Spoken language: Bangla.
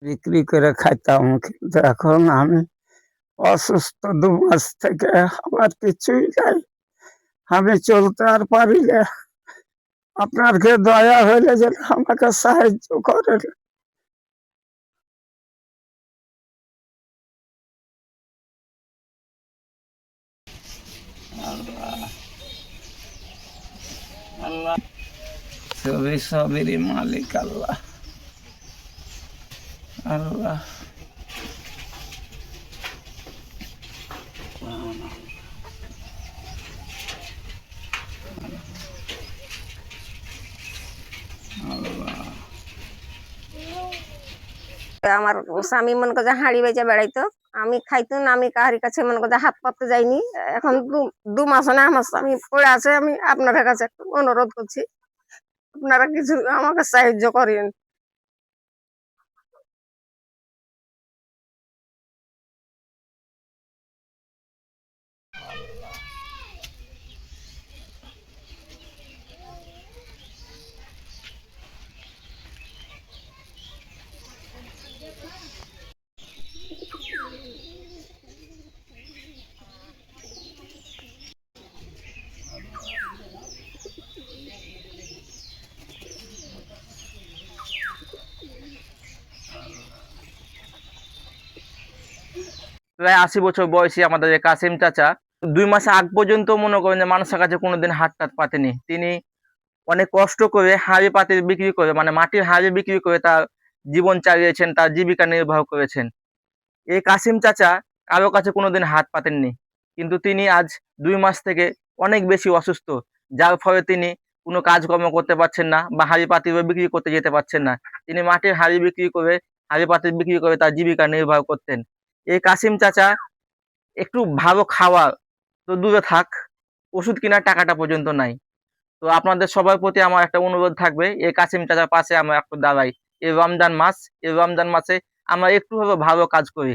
বিক্রি করে খাইতাম, কিন্তু এখন আমি অসুস্থ ২ মাস থেকে আমার কিছুই নাই। আমি চলতে আর পারি না। আপনার কে দয়া হইলে যেন আমাকে সাহায্য করেন। আল্লাহ, আল্লাহ সবেরই মালিক আল্লাহ। আল্লাহ আমার স্বামী মনে করে হাঁড়ি বেচে বেড়াইতো, আমি খাইতো না, আমি কাহারি কাছে মনে করে হাত পাততে যাইনি। এখন ২ মাস না আমার স্বামী পড়ে আছে। আমি আপনাদের কাছে একটু অনুরোধ করছি, আপনারা কিছু আমাকে সাহায্য করেন। প্রায় ৮০ বছর বয়সী আমাদের এই কাসিম চাচা ২ মাস আগ পর্যন্ত মনে করেন যে মানুষের কাছে কোনোদিন হাত টাত পাতেনি। তিনি অনেক কষ্ট করে হাঁড়ি পাতিল বিক্রি করে, মানে মাটির হাঁড়ি বিক্রি করে তার জীবন চালিয়েছেন, তার জীবিকা নির্বাহ করেছেন। এই কাসিম চাচা কারো কাছে কোনোদিন হাত পাতেননি, কিন্তু তিনি আজ ২ মাস থেকে অনেক বেশি অসুস্থ, যার ফলে তিনি কোনো কাজকর্ম করতে পারছেন না বা হাঁড়ি পাতিলও বিক্রি করতে যেতে পারছেন না। তিনি মাটির হাঁড়ি বিক্রি করে, হাঁড়ি পাতিল বিক্রি করে তার জীবিকা নির্বাহ করতেন। এই কাসিম চাচা একটু ভালো খাওয়া তো দূরে থাক, ওষুধ কেনার টাকাটা পর্যন্ত নাই। তো আপনাদের সবার প্রতি আমার একটা অনুরোধ থাকবে, এই কাসিম চাচার পাশে আমরা একটু দাঁড়াই। এই রমজান মাস, এই রমজান মাসে আমরা একটু হলেও ভালো কাজ করি।